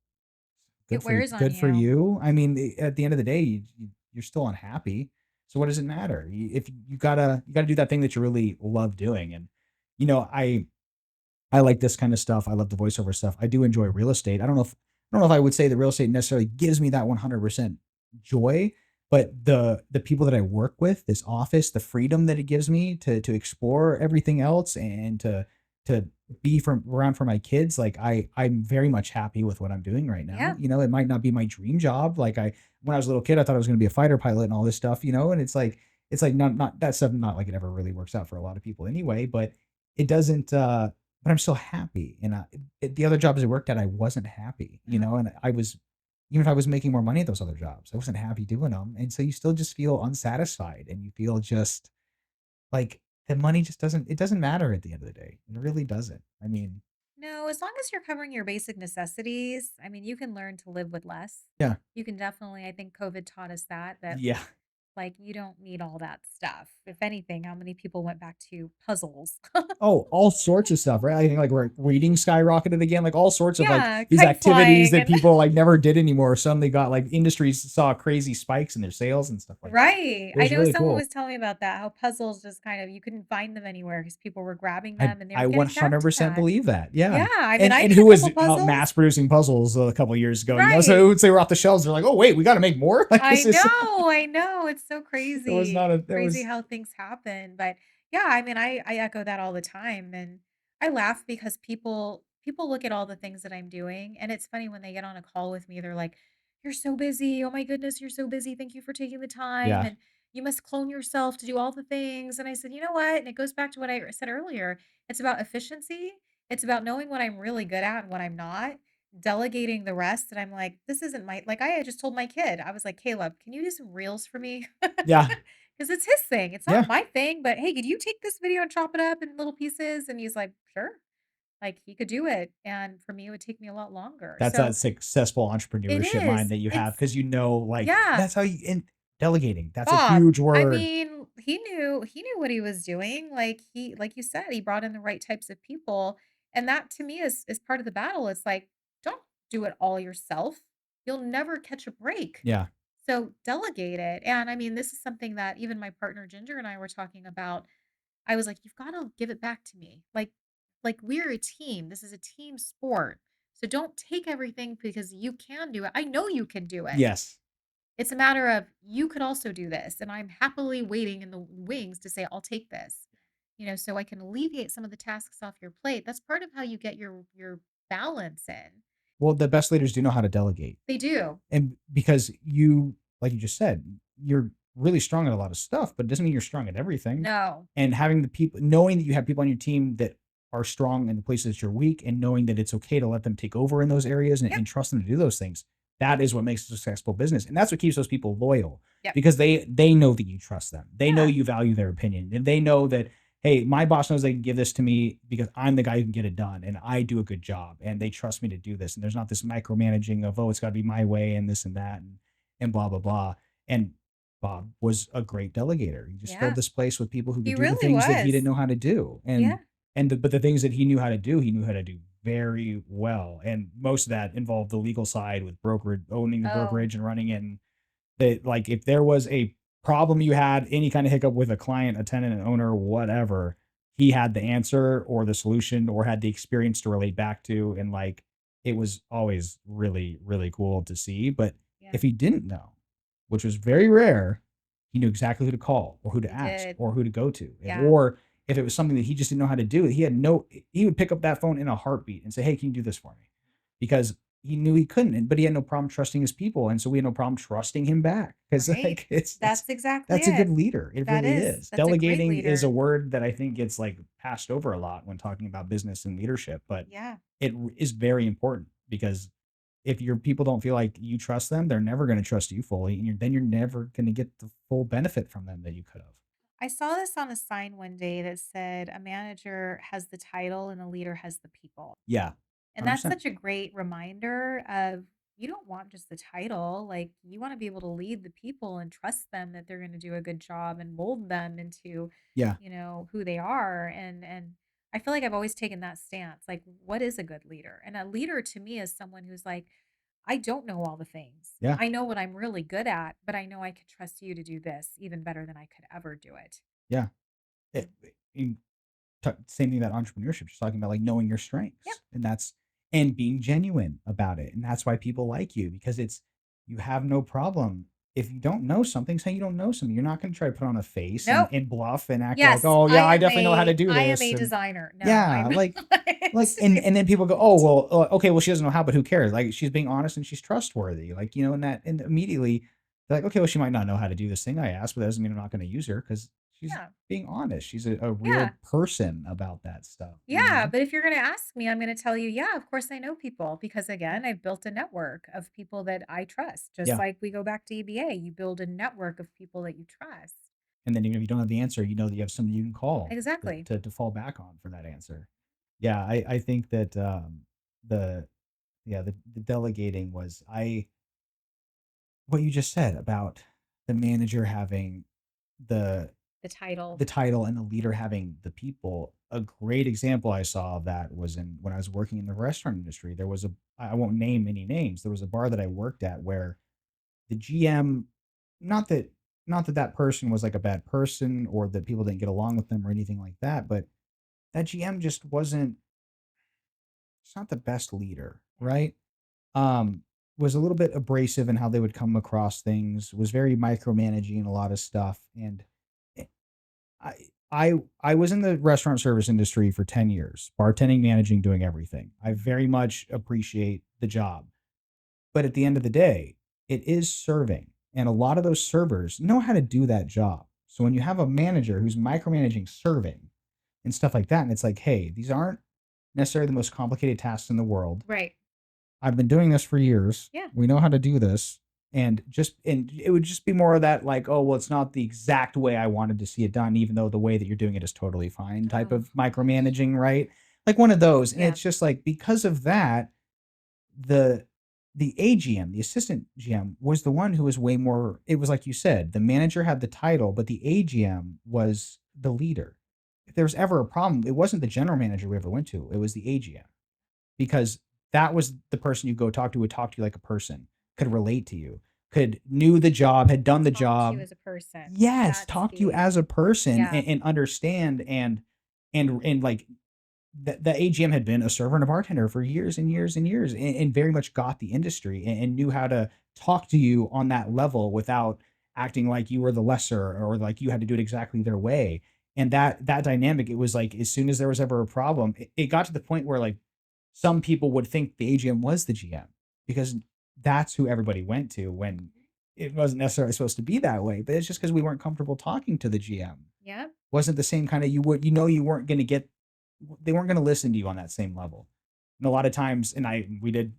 It wears on Good for you. you. I mean, at the end of the day, you're still unhappy. So what does it matter? If you gotta do that thing that you really love doing, and you know, I like this kind of stuff. I love the voiceover stuff. I do enjoy real estate. I don't know if I would say that real estate necessarily gives me that 100% joy, but the people that I work with, this office, the freedom that it gives me to explore everything else and to be from around for my kids, like I'm very much happy with what I'm doing right now. Yeah. It might not be my dream job. Like I when I was a little kid, I thought I was going to be a fighter pilot and all this stuff, and it's like not that stuff not like it ever really works out for a lot of people anyway, but it doesn't but I'm still happy. And the other jobs I worked at, I wasn't happy, Uh-huh. and I was, even if I was making more money at those other jobs, I wasn't happy doing them. And so you still just feel unsatisfied and you feel just like the money just it doesn't matter at the end of the day. It really doesn't. I mean, No, as long as you're covering your basic necessities, I mean, you can learn to live with less. yeah, You can definitely, I think COVID taught us that yeah. like you don't need all that stuff. If anything, how many people went back to puzzles? Oh, all sorts of stuff, right? I think like reading skyrocketed again, like all sorts of like Yeah, these kite activities flying that and people like never did anymore. Suddenly got like industries saw crazy spikes in their sales and stuff like that. right. It I was know really someone cool. was telling me about that, how puzzles just kind of you couldn't find them anywhere because people were grabbing I them and they I were getting back to 100% that. believe that. Yeah. Yeah, I mean, I And did a who was couple puzzles. mass producing puzzles a couple of years ago? So Right. once they were off the shelves, they're like, "Oh wait, we got to make more." Like I this is know, I know. It's so there was not crazy. a there Crazy was how things happen. But yeah, I mean, I echo that all the time. And I laugh because people look at all the things that I'm doing, and it's funny when they get on a call with me, they're like, "You're so busy. Oh my goodness, you're so busy. Thank you for taking the time, Yeah. and you must clone yourself to do all the things." And I said, "You know what?" And it goes back to what I said earlier. It's about efficiency. It's about knowing what I'm really good at and what I'm not, delegating the rest. And I'm like, this isn't my like I had just told my kid, I was like, "Caleb, can you do some reels for me?" Yeah. Because it's his thing. It's not Yeah. my thing, but hey, could you take this video and chop it up in little pieces? And he's like, sure. Like he could do it. And for me, it would take me a lot longer. That's that So successful it entrepreneurship mind is. that you have It's because you know, like, yeah. that's how you and delegating, that's a Bob. huge I word. mean, he knew what he was doing. Like you said, he brought in the right types of people. And that to me is part of the battle. It's like, don't do it all yourself. You'll never catch a break. Yeah. So delegate it. And I mean, this is something that even my partner Ginger and I were talking about. I was like, "You've gotta give it back to me." Like, we're a team. This is a team sport. So don't take everything because you can do it. I know you can do it. Yes. It's a matter of you could also do this, and I'm happily waiting in the wings to say, "I'll take this." So I can alleviate some of the tasks off your plate. That's part of how you get your balance in. Well, the best leaders do know how to delegate. They do. And because you, like you just said, you're really strong at a lot of stuff, but it doesn't mean you're strong at everything. No. And having the people, knowing that you have people on your team that are strong in the places that you're weak, and knowing that it's okay to let them take over in those areas, and, Yep. and trust them to do those things, that is what makes a successful business. And that's what keeps those people loyal, Yep. because they know that you trust them. They know Yeah. you value their opinion, and they know that, hey, my boss knows they can give this to me because I'm the guy who can get it done and I do a good job and they trust me to do this. And there's not this micromanaging of, oh, it's got to be my way and this and that and blah, blah, blah. And Bob was a great delegator. He just filled Yeah. this place with people who He could do the really things that he didn't was. know how to do. Yeah. But the things that he knew how to do, he knew how to do very well. And most of that involved the legal side with brokerage, owning the Oh, brokerage and running it. And that, like, if there was a problem, you had any kind of hiccup with a client, a tenant, an owner, whatever, he had the answer or the solution or had the experience to relate back to. And like, it was always really, really cool to see. But yeah. if he didn't know, which was very rare, he knew exactly who to call or who to He ask did. or who to go to. Yeah. Or if it was something that he just didn't know how to do, he would pick up that phone in a heartbeat and say, hey, can you do this for me? Because he knew he couldn't, but he had no problem trusting his people, and so we had no problem trusting him back. Because Right? like it's That's exactly that's a good it. leader. It That really is. is. That's a great Delegating is a leader. word that I think gets like passed over a lot when talking about business and leadership, but Yeah. is very important because if your people don't feel like you trust them, they're never going to trust you fully, and then you're never going to get the full benefit from them that you could have. I saw this on a sign one day that said a manager has the title and a leader has the people. Yeah, And that's 100%. such a great reminder of you don't want just the title. Like you want to be able to lead the people and trust them that they're going to do a good job and mold them into, Yeah, who they are. And I feel like I've always taken that stance. Like, what is a good leader? And a leader to me is someone who's like, I don't know all the things. yeah, I know what I'm really good at, but I know I could trust you to do this even better than I could ever do it. yeah. It, in same thing about entrepreneurship, just talking about like knowing your Yep. strengths, and being genuine about it. And that's why people like you, because you have no problem. If you don't know something, say you don't know something. You're not going to try to put on a face Nope. and bluff and act like, Yes, oh I yeah, I am definitely know how to a do I am this. a And designer. No, yeah, I'm not. and then people go, oh well, okay, well she doesn't know how, but who cares? Like she's being honest and she's trustworthy. Like, and immediately they're like, okay, well she might not know how to do this thing I asked, but that doesn't mean I'm not going to use her because she's Yeah, being honest. She's a yeah, real person about that stuff, you yeah, know? but if you're gonna ask me, I'm gonna tell you, yeah, of course I know people because Yeah. again, I've built a network of people that I trust. Just Yeah. like we go back to EBA, you build a network of people that you trust. And then even if you don't have the answer, you know that you have somebody you can call Exactly. to fall back on for that answer. Yeah, I think that the the delegating was I what you just said about the manager having the The title. the title and the leader having the people. A great example I saw of that was in when I was working in the restaurant industry. There was I won't name any names. There was a bar that I worked at where the GM, not that that person was like a bad person or that people didn't get along with them or anything like that, but that GM just wasn't it's not the best leader, Yeah. right? Was a little bit abrasive in how they would come across things, was very micromanaging a lot of stuff. And I I was in the restaurant service industry for 10 years, bartending, managing, doing everything. I very much appreciate the job. But at the end of the day, it is serving. And a lot of those servers know how to do that job. So when you have a manager who's micromanaging serving and stuff like that, and it's like, hey, these aren't necessarily the most complicated tasks in the world. Right. I've been doing this for years. Yeah. We know how to do this. And it would just be more of that like, oh, well, it's not the exact way I wanted to see it done, even though the way that you're doing it is totally fine type Oh of gosh. micromanaging, right? Like one of those. And Yeah. it's just like because of that, the the AGM, the assistant GM, was the one who was way more. It was like you said, the manager had the title, but the AGM was the leader. If there was ever a problem, it wasn't the general manager we ever went to, it was the AGM, because that was the person you go talk to, would talk to you like a person, could relate to you, could knew the job, had done the Talk to you job. as a person. Yes, That's talk to you the as a person yeah. and understand and like the AGM had been a server and a bartender for years and years and years, and very much got the industry and knew how to talk to you on that level without acting like you were the lesser or like you had to do it exactly their way. And that dynamic, it was like as soon as there was ever a problem, it got to the point where like some people would think the AGM was the GM because that's who everybody went to when it wasn't necessarily supposed to be that way. But it's just because we weren't comfortable talking to the GM. Yep. Wasn't the same kind of you weren't going to get they weren't going to listen to you on that same level. And a lot of times, and we did,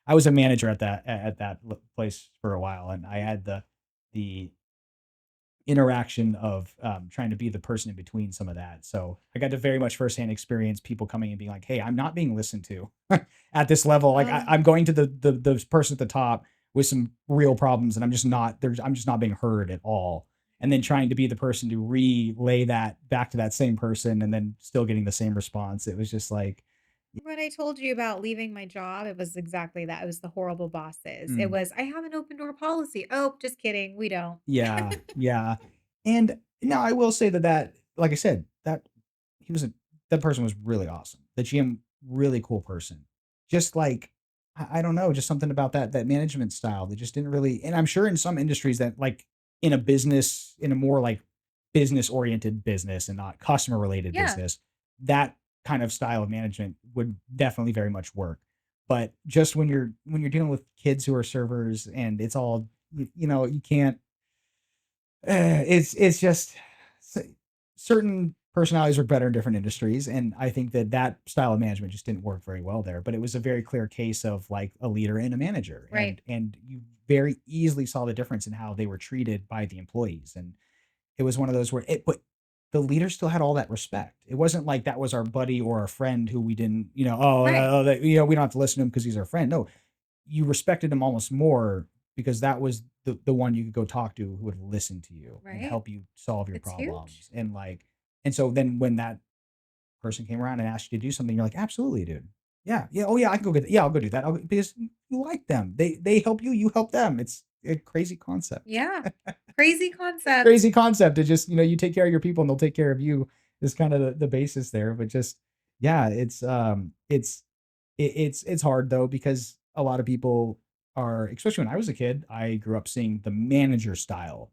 I was a manager at that place for a while, and I had the interaction of trying to be the person in between some of that. So I got to very much firsthand experience people coming and being like, "Hey, I'm not being listened to at this level. Like Oh, I'm going to the person at the top with some real problems, and I'm just not there's I'm just not being heard at all." And then trying to be the person to relay that back to that same person, and then still getting the same response. It was just like, when I told you about leaving my job, it was exactly that. It was the horrible bosses. It mm, was, "I have an open door policy." "Oh, just kidding. We don't." yeah, yeah. And now I will say like I said, he was a that person was really awesome. The GM, really cool person. Just like I don't know, just something about that management style that just didn't really. And I'm sure in some industries that like in a more like business oriented business and not customer related Yeah. business, that kind of style of management would definitely very much work. But just when you're dealing with kids who are servers and it's all you can't it's just c certain personalities work better in different industries, and I think that style of management just didn't work very well there, but it was a very clear case of, like, a leader and a manager, Right. and you very easily saw the difference in how they were treated by the employees, and it was one of those where but the leader still had all that respect. It wasn't like that was our buddy or our friend who we didn't, Right. we don't have to listen to him because he's our friend. No, you respected him almost more because that was the one you could go talk to who would listen to you and Right. help you solve your It's huge. problems. And so then when that person came around and asked you to do something, you're like, absolutely, dude. Yeah, yeah, oh yeah, I can go get that. Yeah, I'll go do that. Because you like them. They help you, you help them. It's a crazy concept. Yeah. Crazy concept. Crazy concept. It just, you take care of your people and they'll take care of you is kind of the basis there. But just yeah, it's hard though because a lot of people are, especially when I was a kid, I grew up seeing the manager style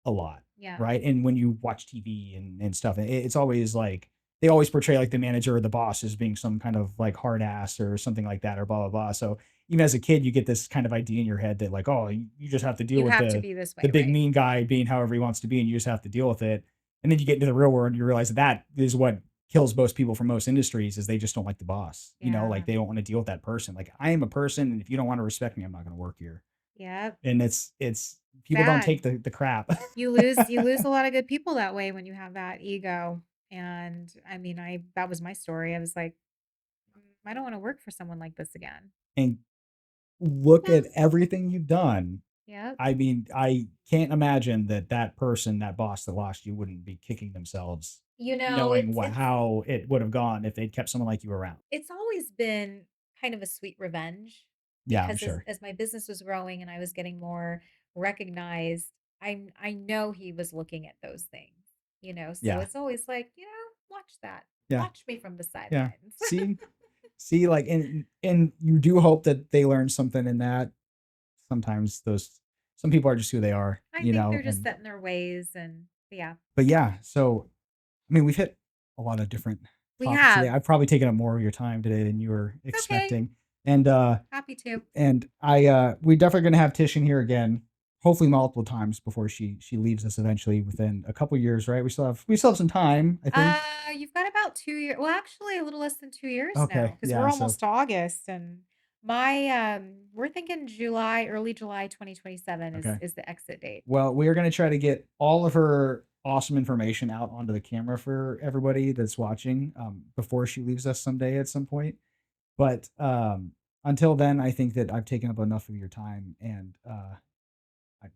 a lot, Yeah. right? And when you watch TV and stuff, it's always like they always portray like the manager or the boss as being some kind of like hard ass or something like that or blah blah blah. So even as a kid, you get this kind of idea in your head that like, oh, you just have to deal You with have to be this the way, big right? mean guy being however he wants to be, and you just have to deal with it. And then you get into the real world, and you realize that that is what kills most people from most industries is they just don't like the boss. Yeah. Like they don't want to deal with that person. Like I am a person, and if you don't want to respect me, I'm not going to work here. Yep. And it's people don't Sad. take the crap. You lose a lot of good people that way when you have that ego. And I mean, I that was my story. I was like, I don't want to work for someone like this again." And look Yeah. at everything you've done. Yep. I mean, I can't imagine that person, that boss that lost you wouldn't be kicking themselves knowing It's how it would have gone if they'd kept someone like you around. it's always been kind of a sweet revenge Yeah, I'm because as sure. as my business was growing and I was getting more recognized, I know he was looking at those things. So Yeah. it's always like, watch that. Yeah. Watch me from the Yeah. sidelines. See, like, and you do hope that they learn something in that. Sometimes those some people are just who they are, I think they're just and set in their ways and But yeah, But yeah, so I mean, we've hit a lot of different we topics today. have. I've probably taken up more of your time today than you were It's okay. expecting. And Happy to. we're definitely gonna have Tish in here again, hopefully multiple times before she leaves us eventually within a couple years, right? We still have some time, I think. You've got about 2 years. Well, actually, a little less than 2 years now Okay, because yeah, we're so almost to August, and we're thinking July, early July, 2027 is okay. is the exit date. Well, we are gonna try to get all of her awesome information out onto the camera for everybody that's watching before she leaves us someday at some point. But until then, I think that I've taken up enough of your time, and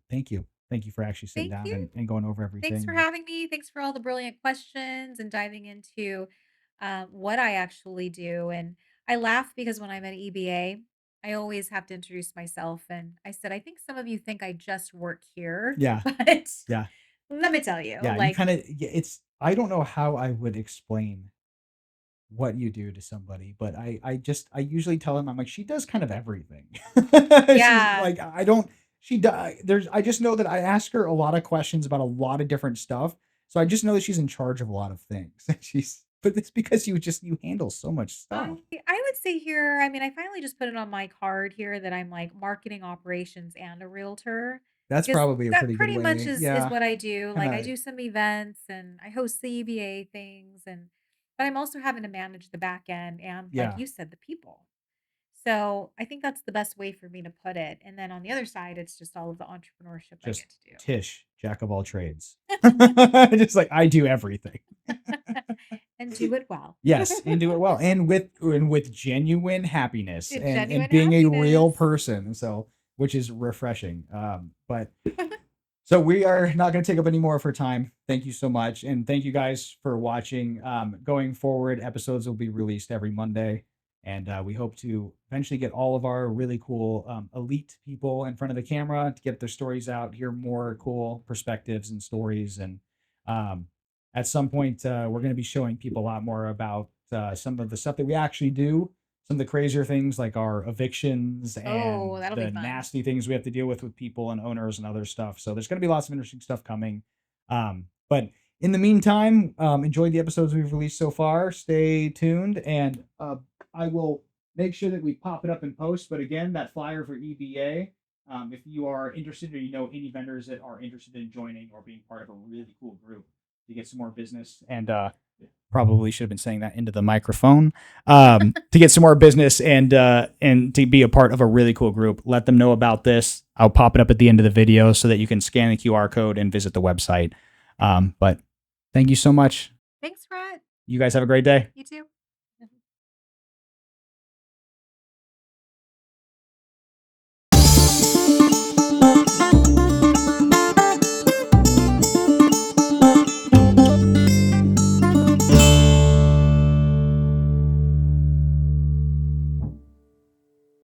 thank you. Thank you for actually sitting Thank down you. and going over Thanks everything. for And having me. Thanks for all the brilliant questions and diving into what I actually do. And I laugh because when I'm at EBA, I always have to introduce myself. And I said, I think some of you think I just work here, yeah, but yeah, let me tell you, yeah. You like, kind of it's. I don't know how I would explain what you do to somebody, but I usually tell them I'm like she does kind of everything. She's yeah, like I don't she does there's I just know that I ask her a lot of questions about a lot of different stuff. So I just know that she's in charge of a lot of things. She's but it's because you handle so much stuff. I would say here, I mean, I finally just put it on my card here that I'm like marketing operations and a realtor That's because probably a that pretty good pretty much way. is Yeah. what I do. Kind Like I of do some events and I host the EBA things and but I'm also having to manage the back end and like yeah. you said, the people. So I think that's the best way for me to put it. And then on the other side, it's just all of the entrepreneurship I Just get to Tish, jack of all trades. do. Just like I do everything. And do it well. Yes, and do it well, and with genuine happiness, and Genuine being a real happiness. person. So, which is refreshing. But so we are not going to take up any more of her time. Thank you so much, and thank you guys for watching. Going forward, episodes will be released every Monday, and we hope to eventually get all of our really cool elite people in front of the camera to get their stories out, hear more cool perspectives and stories, and um, at some point we're going to be showing people a lot more about some of the stuff that we actually do, some of the crazier things like our evictions and Oh, that'll be the fun. nasty things we have to deal with people and owners and other stuff. So there's going to be lots of interesting stuff coming. But in the meantime, enjoy the episodes we've released so far. Stay tuned, and I will make sure that we pop it up in post. But again, that flyer for EBA, if you are interested or you know any vendors that are interested in joining or being part of a really cool group to get some more business, and probably should have been saying that into the microphone, to get some more business and to be a part of a really cool group. Let them know about this. I'll pop it up at the end of the video so that you can scan the QR code and visit the website. But thank you so much. Thanks, Brett. You guys have a great day. You too.